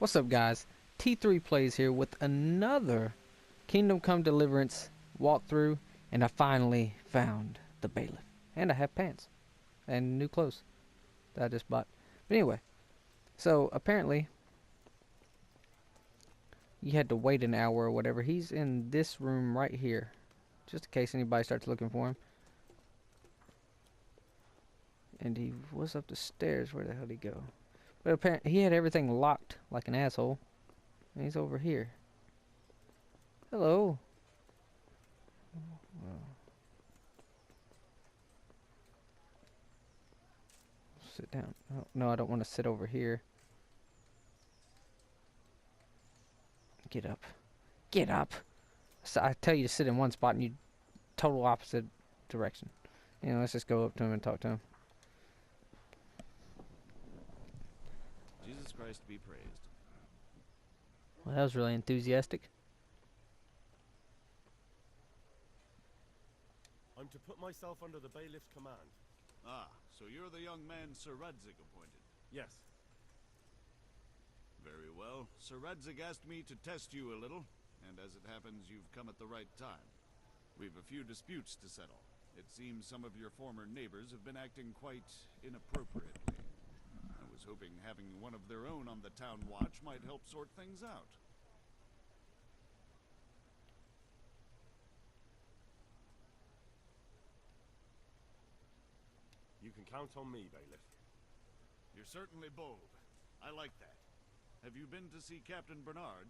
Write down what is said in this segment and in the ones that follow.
What's up, guys? T3 Plays here with another Kingdom Come Deliverance walkthrough, and I finally found the bailiff. And I have pants and new clothes that I just bought. But anyway, so apparently you had to wait an hour or whatever. He's in this room right here, just in case anybody starts looking for him. And he was up the stairs. Where the hell did he go? But apparently he had everything locked like an asshole. And he's over here. Hello. Sit down. Oh, no, I don't want to sit over here. Get up. Get up. So I tell you to sit in one spot and you total opposite direction. Let's just go up to him and talk to him. Jesus Christ be praised. Well, that was really enthusiastic. I'm to put myself under the bailiff's command. Ah, so you're the young man Sir Radzig appointed. Yes. Very well. Sir Radzig asked me to test you a little, and as it happens, you've come at the right time. We've a few disputes to settle. It seems some of your former neighbors have been acting quite inappropriately. I was hoping having one of their own on the town watch might help sort things out. You can count on me, bailiff. You're certainly bold. I like that. Have you been to see Captain Bernard?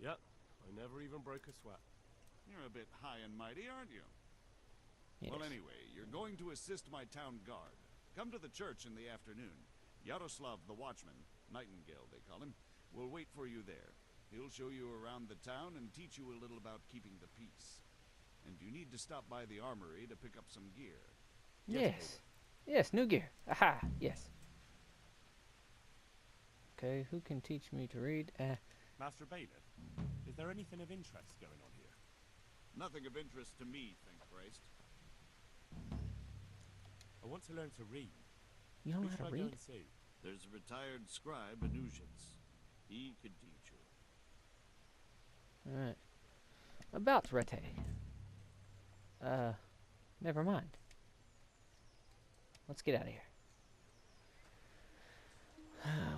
Yep, I never even broke a sweat. You're a bit high and mighty, aren't you? Yes. Well, anyway, you're going to assist my town guard. Come to the church in the afternoon. Yaroslav the watchman, Nightingale they call him, will wait for you there. He'll show you around the town and teach you a little about keeping the peace. And you need to stop by the armory to pick up some gear. Yes. Yes, new gear. Aha, yes. Okay, who can teach me to read? Master Bailiff, is there anything of interest going on here? Nothing of interest to me, thank Christ. I want to learn to read. You don't Who know should how I to go read? and see? There's a retired scribe, Anusians. He could teach you. Alright. About Rete. Never mind. Let's get out of here.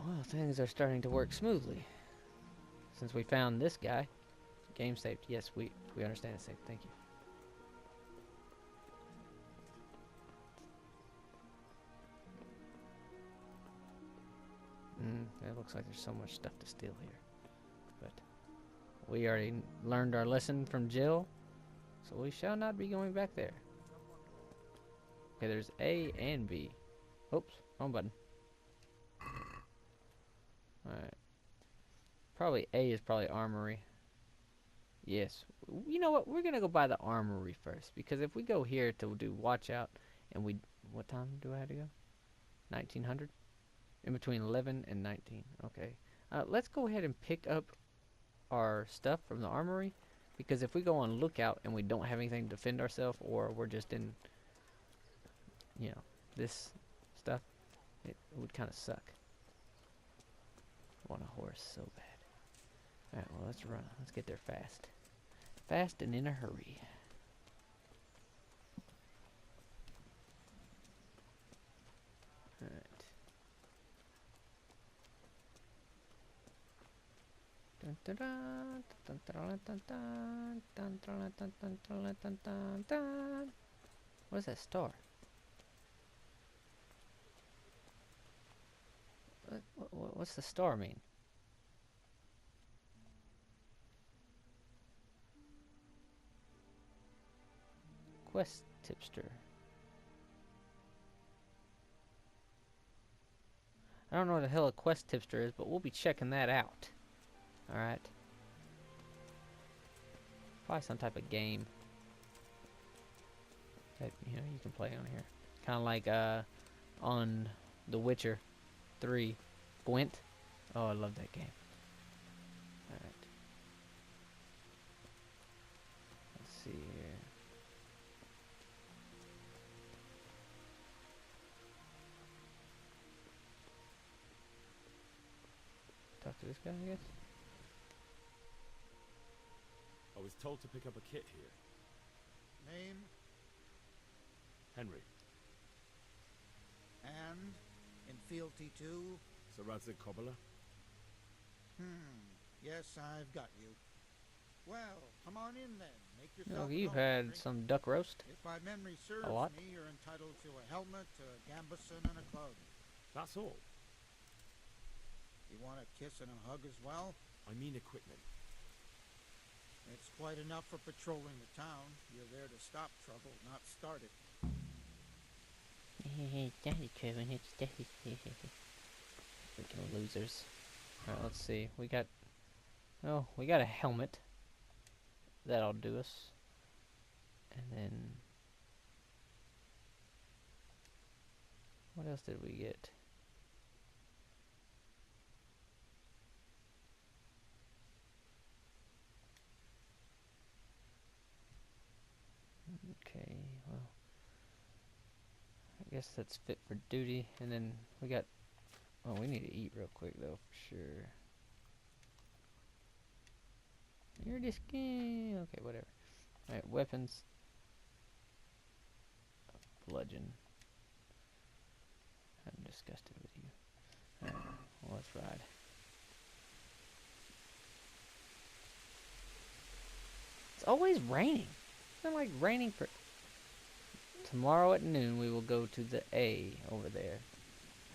Well, things are starting to work smoothly. Since we found this guy. Game saved. Yes, we understand it's saved. Thank you. It looks like there's so much stuff to steal here. But we already learned our lesson from Jill, so we shall not be going back there. Okay, there's A and B. Oops, wrong button. Alright. Probably A is probably armory. Yes. You know what? We're gonna go by the armory first, because if we go here to do watch out, and what time do I have to go? 1900? In between 11 and 19. Okay. Let's go ahead and pick up our stuff from the armory, because if we go on lookout and we don't have anything to defend ourselves, or we're just in, this stuff, it would kind of suck. I want a horse so bad. Alright, well, let's run. Let's get there fast. Fast and in a hurry. Alright. What is that star? What's the star mean? Quest tipster. I don't know what the hell a quest tipster is, but we'll be checking that out. Alright. Probably some type of game that you can play on here. Kinda like on The Witcher 3. Gwent. Oh, I love that game. Alright. see here. Talk to this guy, I guess. I was told to pick up a kit here. Name Henry. and in fealty to. Saradzik Cobbler. Yes, I've got you. Well, come on in then. Make Oh, yourself at you've home, had Henry. some duck roast. If my memory serves lot. me, you're entitled to a helmet, a gambeson, and a club. That's all. You want a kiss and a hug as well? I mean equipment. It's quite enough for patrolling the town. You're there to stop trouble, not start it. Daddy Trevor, it's Daddy. Freaking losers. Alright, let's see. We got a helmet. That'll do us. And then what else did we get? Okay, well, I guess that's fit for duty. And then we got, oh, we need to eat real quick though, for sure. You're just, okay, whatever. Alright, weapons. Bludgeon. I'm disgusted with you. Alright, well, let's ride. It's always raining. It's not like raining for... Tomorrow at noon we will go to the A over there.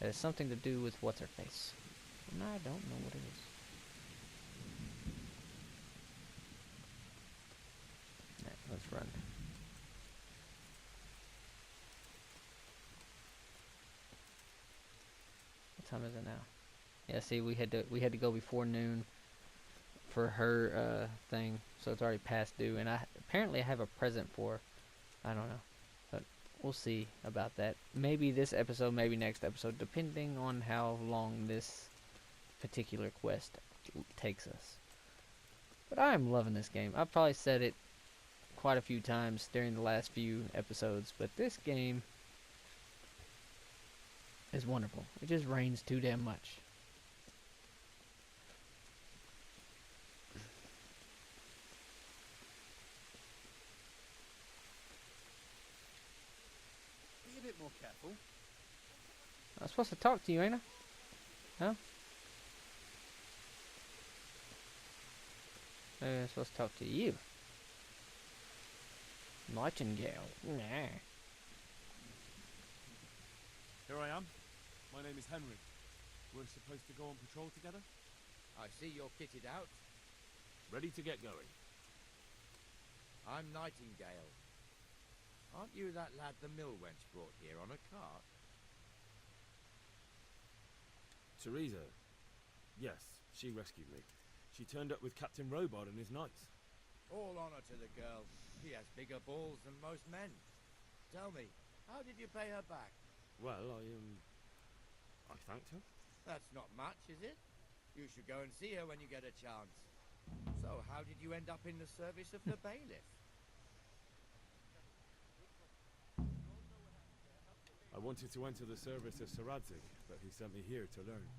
It has something to do with what's-her-face. And I don't know what it is. Alright, let's run. What time is it now? Yeah, see, we had to go before noon for her thing, so it's already past due. And I apparently have a present for her. I don't know, but we'll see about that. Maybe this episode, maybe next episode, depending on how long this particular quest takes us. But I am loving this game. I've probably said it quite a few times during the last few episodes, but this game is wonderful. It just rains too damn much. Be a bit more careful. I'm supposed to talk to you, ain't I? Huh? Maybe I'm supposed to talk to you. Nightingale. Nah. Here I am. My name is Henry. We're supposed to go on patrol together? I see you're kitted out. Ready to get going. I'm Nightingale. Aren't you that lad the mill wench brought here on a cart? Teresa. Yes, she rescued me. She turned up with Captain Robot and his knights. All honor to the girl. She has bigger balls than most men. Tell me, how did you pay her back? Well, I thanked her. That's not much, is it? You should go and see her when you get a chance. So, how did you end up in the service of the bailiff? I wanted to enter the service of Saradzik, but he sent me here to learn.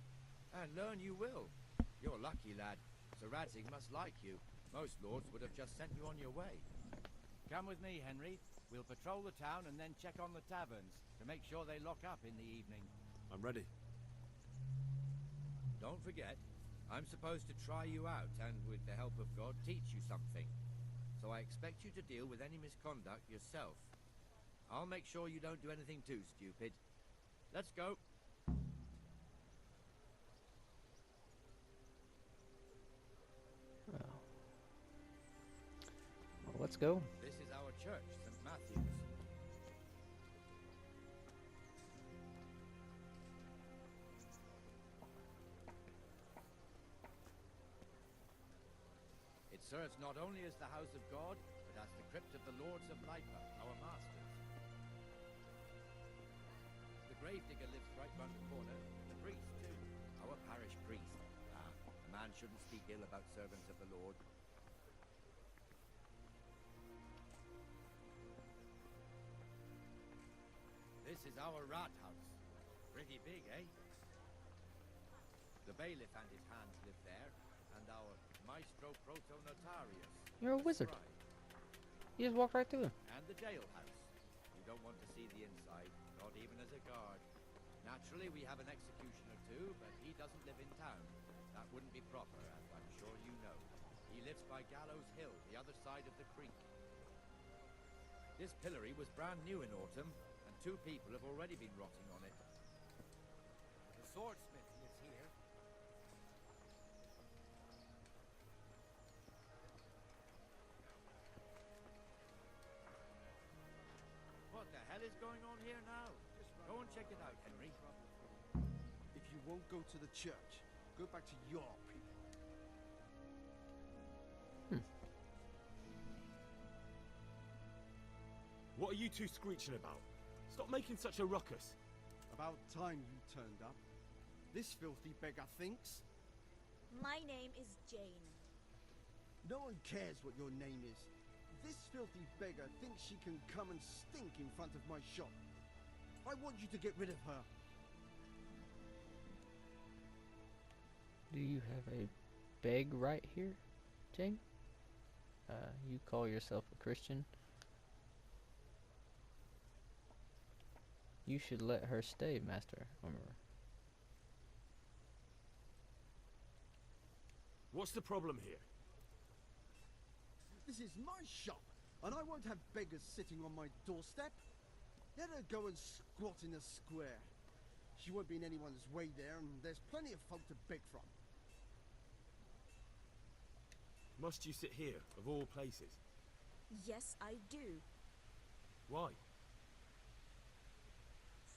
And learn you will. You're lucky, lad. Sir Radzig must like you. Most lords would have just sent you on your way. Come with me, Henry. We'll patrol the town and then check on the taverns to make sure they lock up in the evening. I'm ready. Don't forget, I'm supposed to try you out and, with the help of God, teach you something. So I expect you to deal with any misconduct yourself. I'll make sure you don't do anything too stupid. Let's go. Well, let's go. This is our church, St. Matthew's. It serves not only as the house of God, but as the crypt of the Lords of Lipa, our masters. The gravedigger lives right round the corner. The priest, too. Our parish priest. A man shouldn't speak ill about servants of the Lord. is our rat house. Pretty big, eh? The bailiff and his hands live there, and our maestro proto-notarius, You're a the wizard. scribe, You just walk right through. and the jailhouse. You don't want to see the inside, not even as a guard. Naturally, we have an executioner too, but he doesn't live in town. That wouldn't be proper, as I'm sure you know. He lives by Gallows Hill, the other side of the creek. This pillory was brand new in autumn, and 2 people have already been rotting on it. The swordsmith lives here. What the hell is going on here now? Go and check it out, Henry. If you won't go to the church, go back to your people. What are you two screeching about? Stop making such a ruckus. About time you turned up. This filthy beggar thinks. My name is Jane. No one cares what your name is. This filthy beggar thinks she can come and stink in front of my shop. I want you to get rid of her. Do you have a beg right here, Jane? You call yourself a Christian? You should let her stay, Master Armorer. What's the problem here? This is my shop, and I won't have beggars sitting on my doorstep. Let her go and squat in a square. She won't be in anyone's way there, and there's plenty of folk to beg from. Must you sit here, of all places? Yes, I do. Why?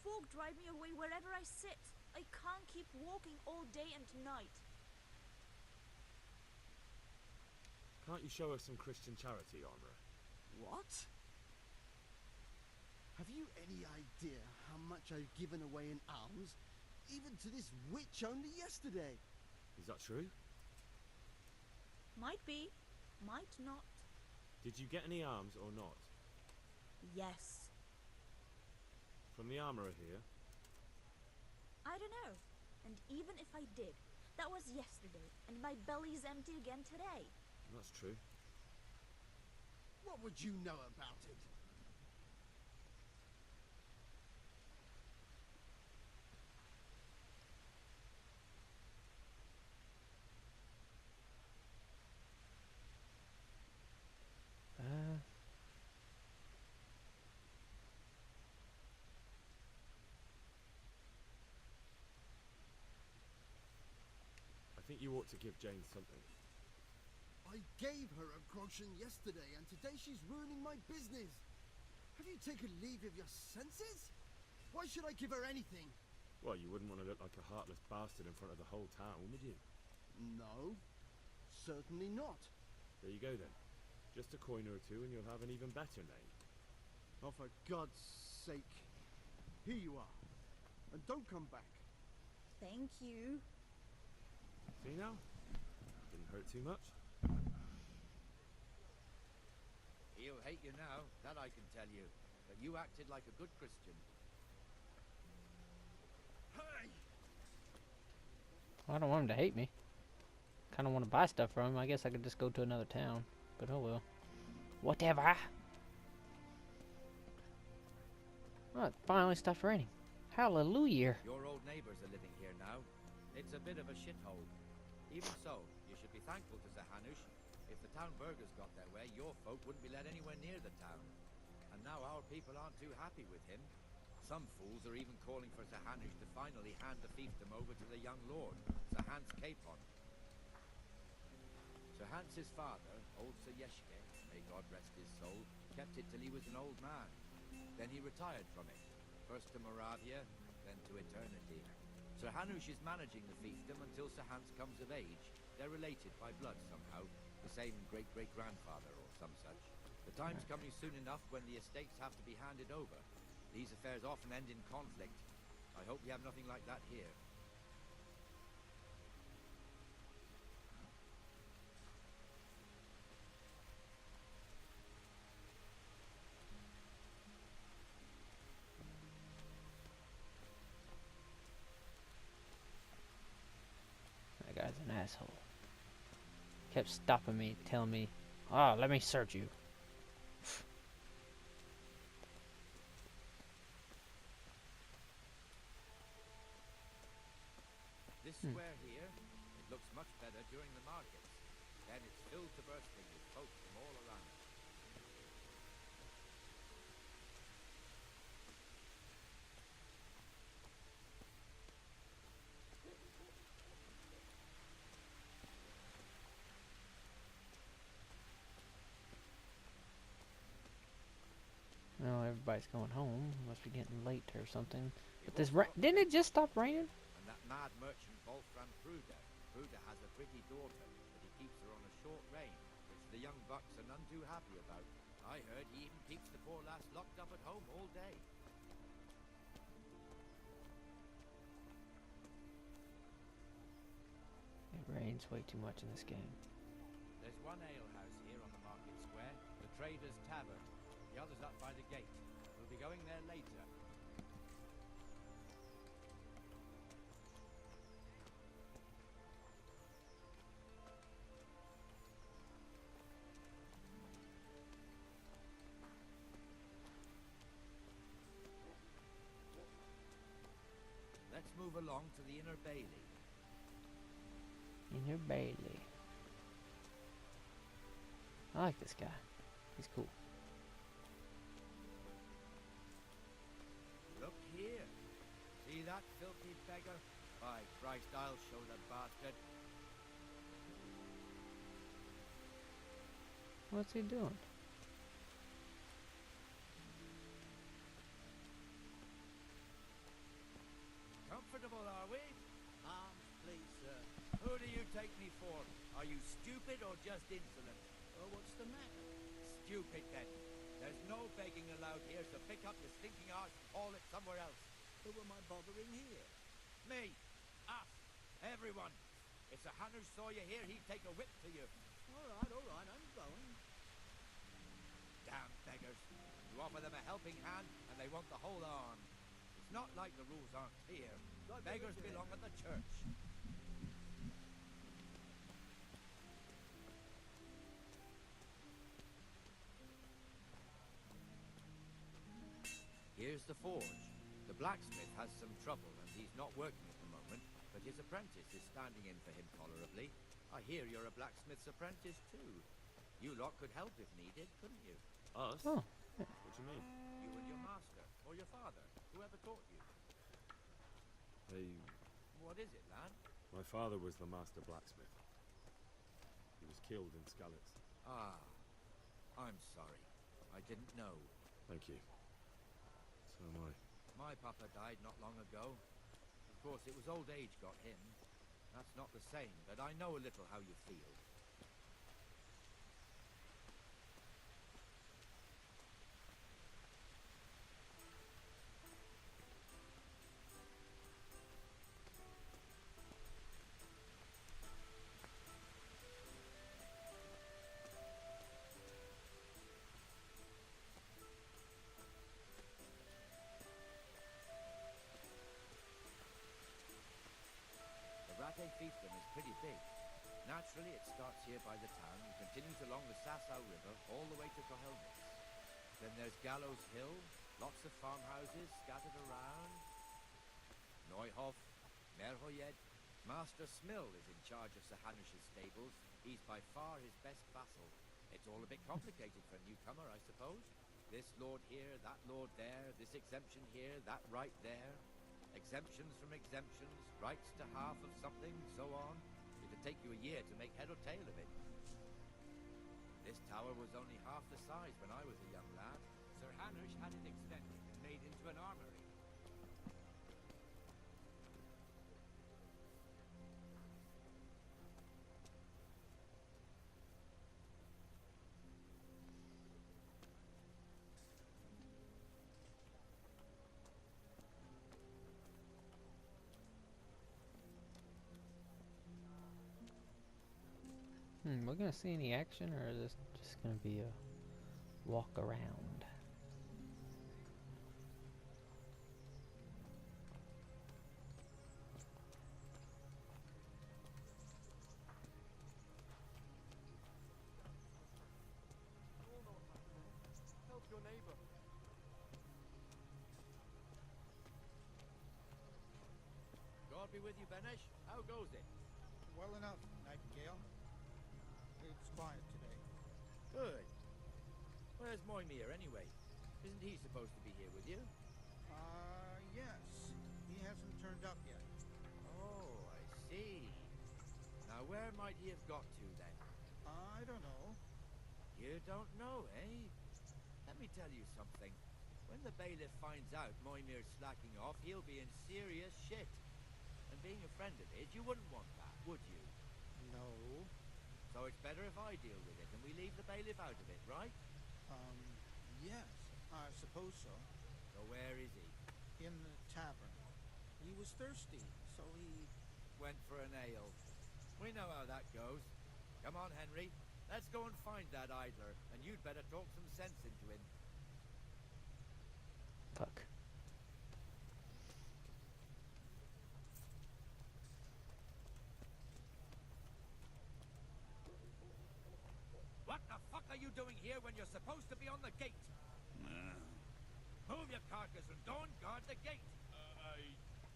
Folk drive me away wherever I sit. I can't keep walking all day and night. Can't you show us some Christian charity, Armorer? What? Have you any idea how much I've given away in alms, even to this witch only yesterday? Is that true? Might be, might not. Did you get any alms or not? Yes. From the Armorer here? I don't know. And even if I did, that was yesterday, and my belly's empty again today. That's true. What would you know about it? I think you ought to give Jane something. I gave her a groschen yesterday, and today she's ruining my business. Have you taken leave of your senses? Why should I give her anything? Well, you wouldn't want to look like a heartless bastard in front of the whole town, would you? No, certainly not. There you go then. Just a coin or two and you'll have an even better name. Oh, for God's sake. Here you are. And don't come back. Thank you. See now? Didn't hurt too much. He'll hate you now, that I can tell you. But you acted like a good Christian. Hey! I don't want him to hate me. Kind of want to buy stuff from him. I guess I could just go to another town. But oh well. Whatever. Oh, it finally stopped raining. Hallelujah. Your old neighbors are living here now. It's a bit of a shithole. Even so, you should be thankful to Sir Hanush. If the town burghers got their way, your folk wouldn't be let anywhere near the town. And now our people aren't too happy with him. Some fools are even calling for Sir Hanush to finally hand the fiefdom over to the young lord, Sir Hans Capon. Sir Hans's father, old Sir Yeshke, may God rest his soul, kept it till he was an old man. Then he retired from it, first to Moravia, then to eternity. Sir Hanush is managing the fiefdom until Sir Hans comes of age. They're related by blood somehow, the same great-great-grandfather or some such. The time's coming soon enough when the estates have to be handed over. These affairs often end in conflict. I hope we have nothing like that here. asshole. Kept stopping me, telling me, "Ah, let me search you." This square here, it looks much better during the markets. Then it's filled to bursting with folks from all around. Well, everybody's going home. Must be getting late or something. But this didn't it just stop raining? And that mad merchant Wolfram Kruger. Kruger has a pretty daughter, but he keeps her on a short rein, which the young bucks are none too happy about. I heard he even keeps the poor lass locked up at home all day. It rains way too much in this game. There's one alehouse here on the market square, the Trader's Tavern. The other's up by the gate. We'll be going there later. Let's move along to the Inner Bailey. Inner Bailey. I like this guy. He's cool. Look here. See that filthy beggar? By Christ, I'll show the bastard. What's he doing? Comfortable, are we? Arms, please, sir. Who do you take me for? Are you stupid or just insolent? Oh, what's the matter? Stupid, then. There's no begging allowed here, so pick up your stinking arse and haul it somewhere else. Who am I bothering here? Me. Us. Everyone. If Sir Hanners saw you here, he'd take a whip to you. All right, I'm going. Damn beggars. You offer them a helping hand, and they want the whole arm. It's not like the rules aren't clear. Beggars belong at the church. Here's the forge. The blacksmith has some trouble, and he's not working at the moment, but his apprentice is standing in for him tolerably. I hear you're a blacksmith's apprentice, too. You lot could help if needed, couldn't you? Us? Oh. What do you mean? You and your master, or your father, whoever taught you. What is it, lad? My father was the master blacksmith. He was killed in Skalitz. Ah, I'm sorry. I didn't know. Thank you. So am I. My papa died not long ago. Of course, it was old age got him. That's not the same, but I know a little how you feel. The fiefdom is pretty big. Naturally, it starts here by the town and continues along the Sasau River all the way to Kohelnitz. Then there's Gallows Hill, lots of farmhouses scattered around. Neuhof, Merhoyed. Master Smill is in charge of Sir Hanish's stables. He's by far his best vassal. It's all a bit complicated for a newcomer, I suppose. This lord here, that lord there, this exemption here, that right there. Exemptions from exemptions, rights to half of something, so on. It'd take you a year to make head or tail of it. This tower was only half the size when I was a young lad. Sir Hanish had it extended and made into an armory. We're gonna see any action, or is this just gonna be a walk around? your neighbor. God be with you, Benesh. How goes it? Well enough, Nightingale. It's quiet today. Good. Where's Moimir, anyway? Isn't he supposed to be here with you? Yes. He hasn't turned up yet. Oh, I see. Now, where might he have got to, then? I don't know. You don't know, eh? Let me tell you something. When the bailiff finds out Moimir's slacking off, he'll be in serious shit. And being a friend of his, you wouldn't want that, would you? No. So it's better if I deal with it and we leave the bailiff out of it, right? Yes. I suppose so. So where is he? In the tavern. He was thirsty, so he... Went for an ale. We know how that goes. Come on, Henry. Let's go and find that idler, and you'd better talk some sense into him. Fuck. What the fuck are you doing here when you're supposed to be on the gate? Move your carcass and go and guard the gate.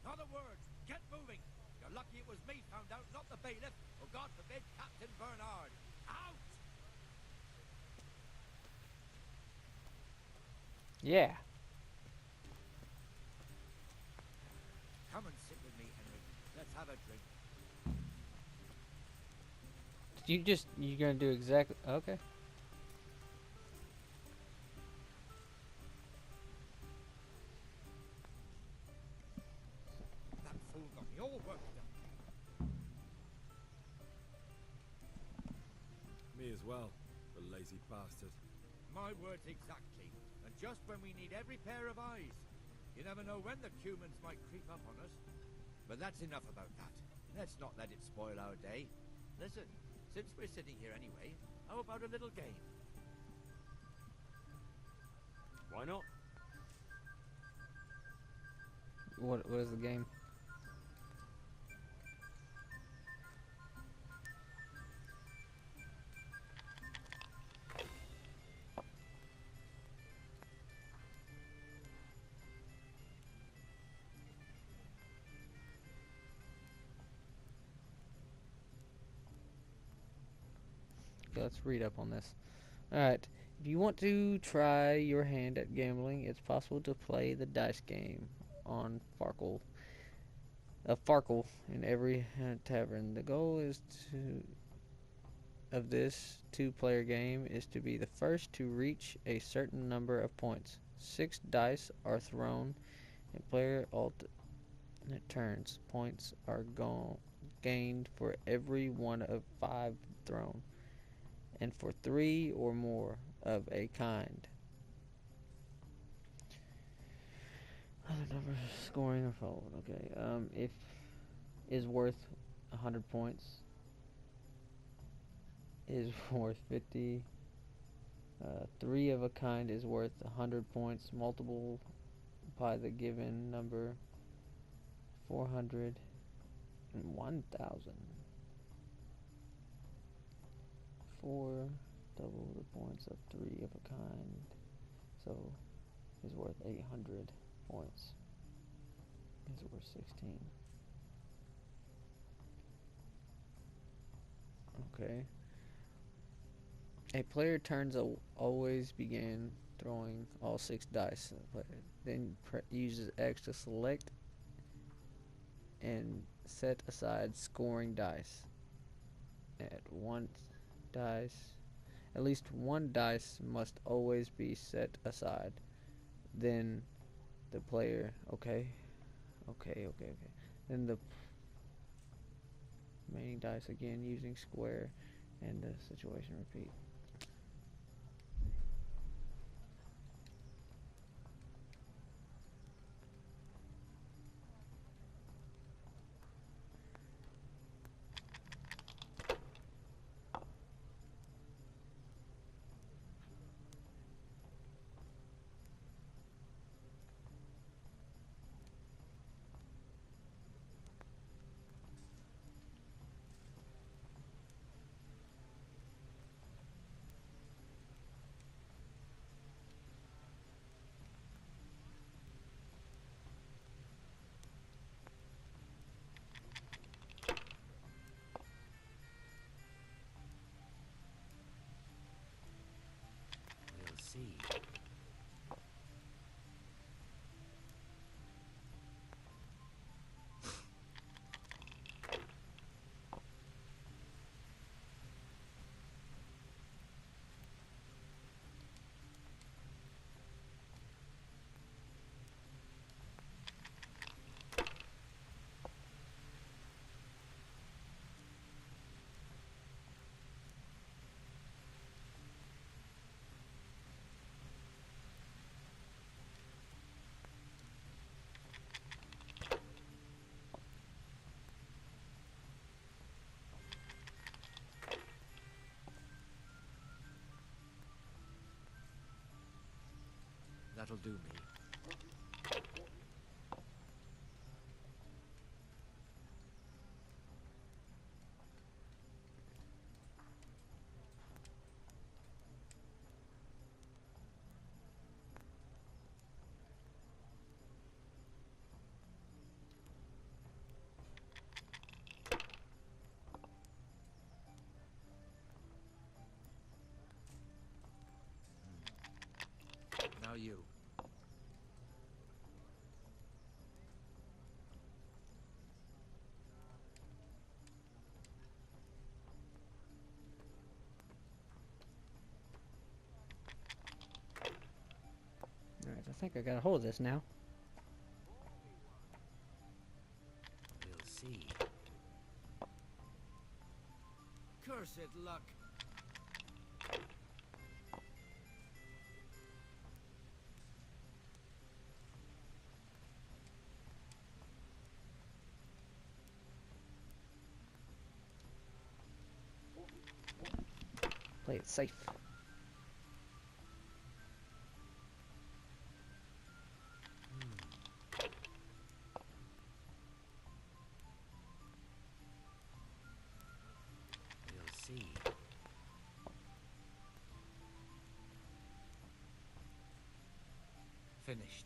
Not a word. Get moving. You're lucky it was me found out, not the bailiff, or God forbid, Captain Bernard. Out! Yeah. Come and sit with me, Henry. Let's have a drink. You're gonna do exactly, okay. That fool got me all worked up. Me as well, the lazy bastard. My words exactly. And just when we need every pair of eyes. You never know when the humans might creep up on us. But that's enough about that. Let's not let it spoil our day. Listen, since we're sitting here anyway, how about a little game? Why not? What is the game? Okay, let's read up on this. Alright. If you want to try your hand at gambling, it's possible to play the dice game on Farkle in every tavern. The goal is of this two-player game is to be the first to reach a certain number of points. 6 dice are thrown, and player alternate turns. Points are gained for every one of 5 thrown, and for 3 or more of a kind. Other numbers scoring are followed. Okay. If is worth 100 points. Is worth 50. 3 of a kind is worth 100 points. Multiple by the given number. 400 and 1,000. 4 double the points of 3 of a kind. So is worth 800 points. Is worth 16. Okay. A player turns always begin throwing all 6 dice. Then uses X to select and set aside scoring dice. At least one dice must always be set aside. Then the player, okay. Then the remaining dice again using square, and the situation repeat. see. That'll do me. Now you. Alright, I think I got a hold of this now. We'll see. Cursed luck. Play it safe. We'll see. Finished.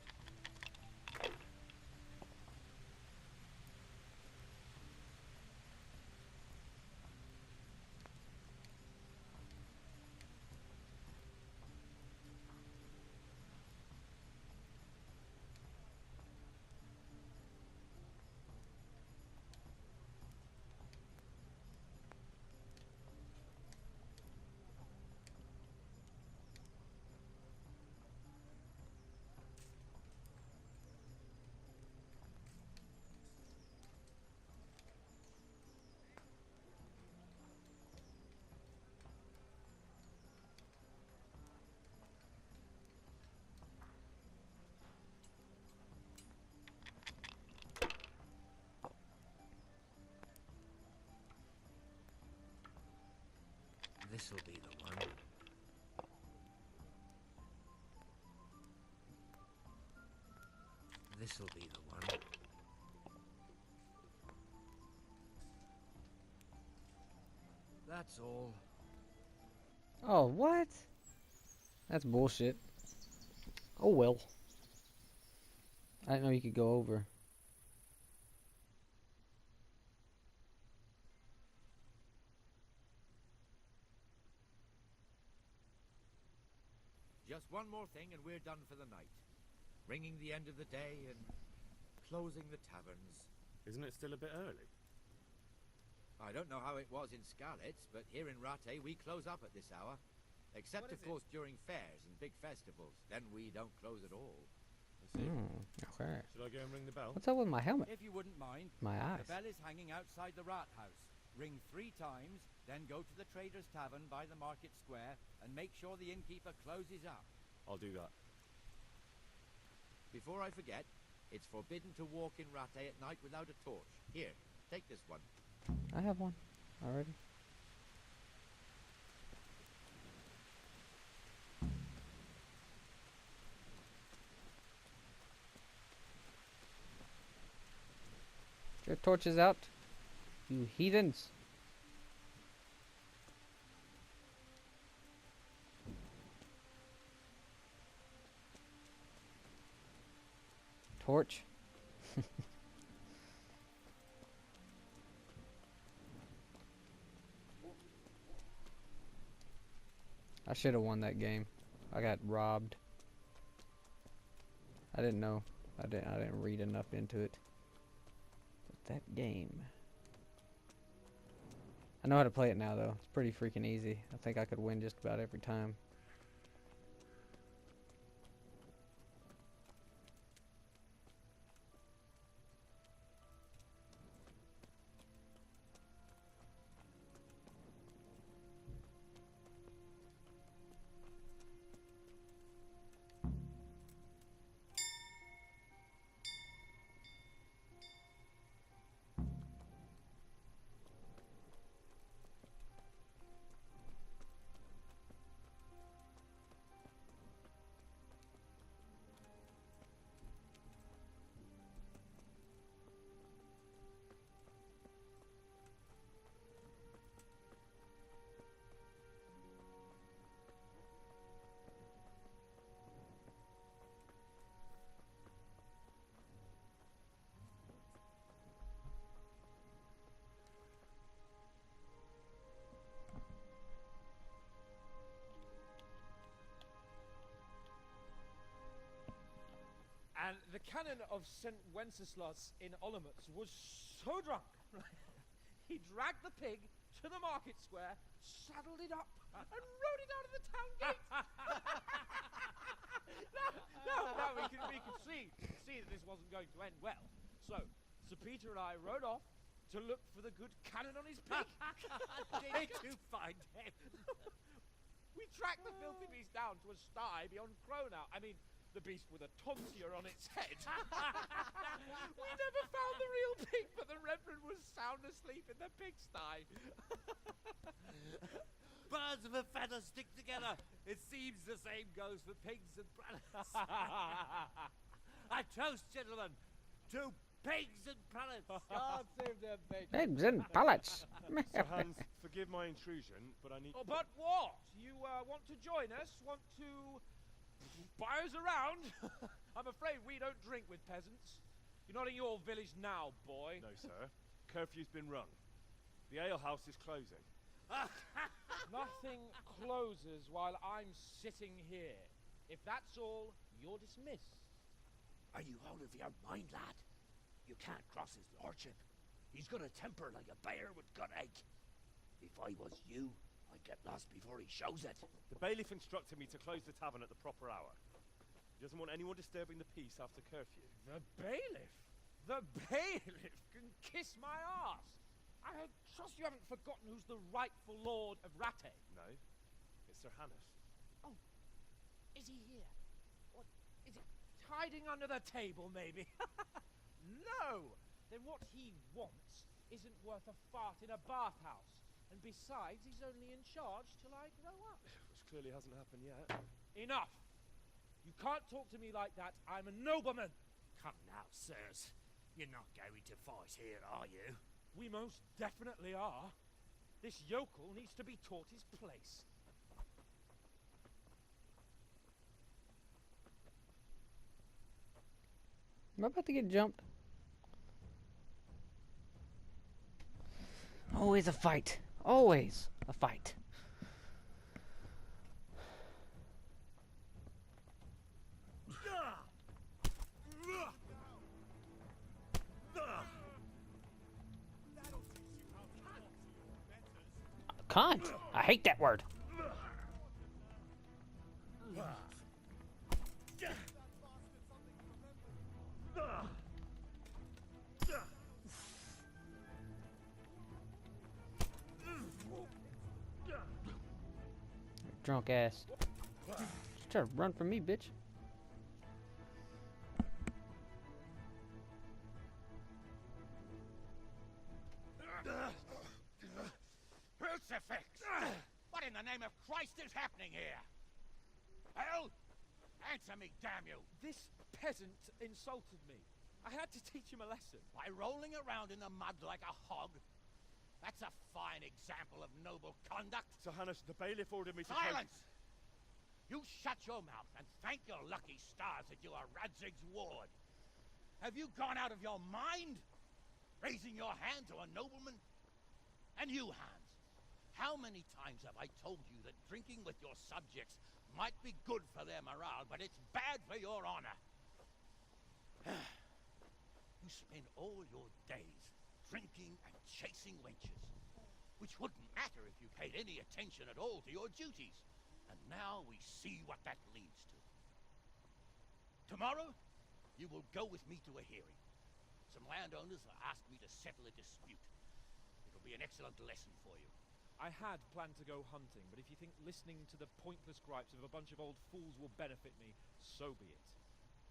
This'll be the one. This'll be the one. That's all. Oh, what? That's bullshit. Oh well. I didn't know you could go over. Just one more thing and we're done for the night. Ringing the end of the day and closing the taverns. Isn't it still a bit early? I don't know how it was in Skalitz, but here in Rattay we close up at this hour. Except, of course, during fairs and big festivals. Then we don't close at all. I see. Okay. Should I go and ring the bell? What's up with my helmet? If you wouldn't mind, My eyes. the bell is hanging outside the rat house. Ring 3 times, then go to the Trader's Tavern by the market square and make sure the innkeeper closes up. I'll do that. Before I forget, it's forbidden to walk in Rattay at night without a torch. Here, take this one. I have one already. Get your torches out, you heathens. Torch. I should have won that game. I got robbed. I didn't know. I didn't read enough into it. But that game. I know how to play it now though. It's pretty freaking easy. I think I could win just about every time. And the canon of St. Wenceslas in Olomouc was so drunk, he dragged the pig to the market square, saddled it up, and rode it out of the town gate. Now we could see that this wasn't going to end well. So, Sir Peter and I rode off to look for the good canon on his pig. Did you find him? We tracked the filthy beast down to a sty beyond Cronau. I mean, the beast with a tonsure on its head. We never found the real pig, but the Reverend was sound asleep in the pigsty. Birds of a feather stick together. It seems the same goes for pigs and prelates. I toast, gentlemen, to pigs and prelates. God save them, pigs. Pigs and pallets. Sir Hans, forgive my intrusion, but I need... Oh, but what? You want to join us? Want to buy us around? I'm afraid we don't drink with peasants. You're not in your village now, boy. No, sir. Curfew's been rung. The alehouse is closing. Nothing closes while I'm sitting here. If that's all, you're dismissed. Are you out of your mind, lad? You can't cross his lordship. He's got a temper like a bear with gut ache. If I was you, I'd get lost before he shows it. The bailiff instructed me to close the tavern at the proper hour. He doesn't want anyone disturbing the peace after curfew. The bailiff? The bailiff can kiss my arse. I trust you haven't forgotten who's the rightful lord of Rattay. No, it's Sir Hannes. Oh, is he here? What, is he hiding under the table, maybe? No! Then what he wants isn't worth a fart in a bathhouse. And besides, he's only in charge till I grow up. Which clearly hasn't happened yet. Enough! You can't talk to me like that. I'm a nobleman. Come now, sirs. You're not going to fight here, are you? We most definitely are. This yokel needs to be taught his place. Am I about to get jumped? Always a fight. Always a fight. Can't. I hate that word. Drunk ass. Just try to run from me, bitch. Crucifix! What in the name of Christ is happening here? Hell? Answer me, damn you! This peasant insulted me. I had to teach him a lesson. By rolling around in the mud like a hog? That's a fine example of noble conduct. Sir Hannes, the bailiff ordered me to... Silence! You shut your mouth and thank your lucky stars that you are Radzig's ward. Have you gone out of your mind? Raising your hand to a nobleman? And you, Hans, how many times have I told you that drinking with your subjects Might be good for their morale, but it's bad for your honor. You spend all your days drinking and chasing wenches, which wouldn't matter if you paid any attention at all to your duties. And now we see what that leads to. Tomorrow, you will go with me to a hearing. Some landowners have asked me to settle a dispute. It'll be an excellent lesson for you. I had planned to go hunting, but if you think listening to the pointless gripes of a bunch of old fools will benefit me, so be it.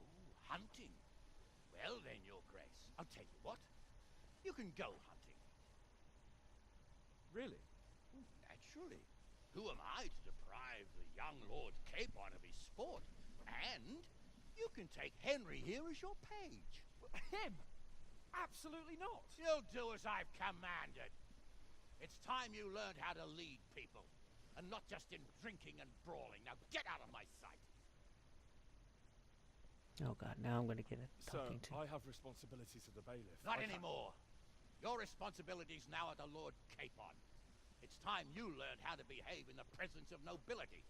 Ooh, hunting? Well then, Your Grace, I'll tell you what. You can go hunting. Really? Naturally. Who am I to deprive the young Lord Capon of his sport? And you can take Henry here as your page. Him? Absolutely not. You'll do as I've commanded. It's time you learned how to lead people, and not just in drinking and brawling. Now get out of my sight. Oh god, now I'm gonna get a Sir, talking to. I have responsibilities to the bailiff. Not anymore. Your responsibilities now are the Lord Capon. It's time you learned how to behave in the presence of nobility.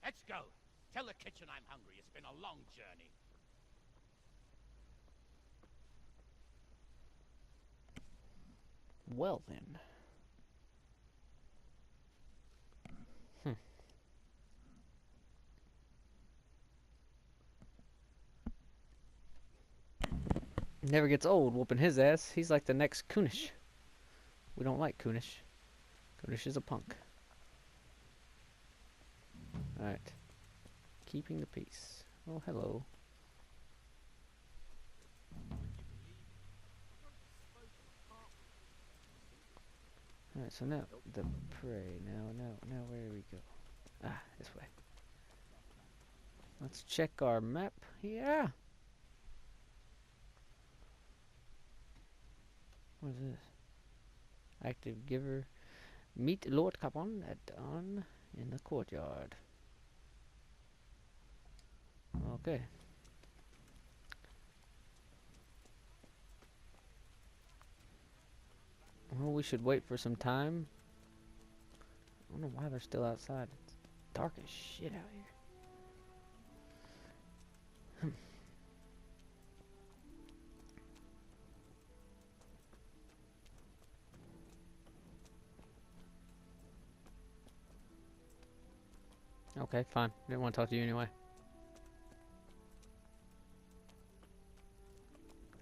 Let's go. Tell the kitchen I'm hungry. It's been a long journey. Well then. Never gets old whooping his ass. He's like the next Kunish. We don't like Kunish. Kunish is a punk. Alright. Keeping the peace. Oh, hello. Alright, so now the prey. Now where do we go? Ah, this way. Let's check our map. Yeah. What is this? Active giver. Meet Lord Capon at dawn in the courtyard. Okay. Well, we should wait for some time. I don't know why they're still outside. It's dark as shit out here. Okay, fine. Didn't want to talk to you anyway.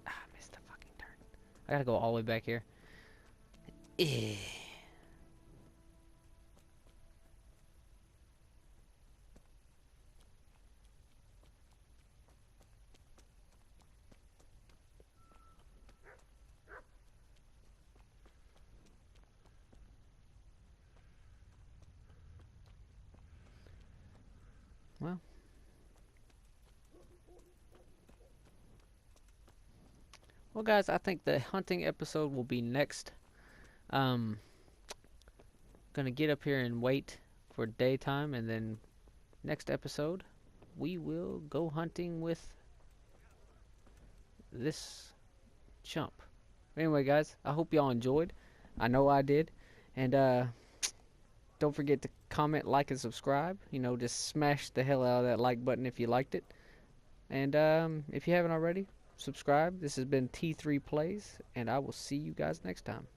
Ah, I missed the fucking turn. I gotta go all the way back here. Eh. Well, guys, I think the hunting episode will be next. Gonna get up here and wait for daytime, and then next episode we will go hunting with this chump. Anyway, guys, I hope y'all enjoyed. I know I did. And don't forget to comment, like, and subscribe. You know, just smash the hell out of that like button if you liked it. And if you haven't already, subscribe. This has been T3 Plays, and I will see you guys next time.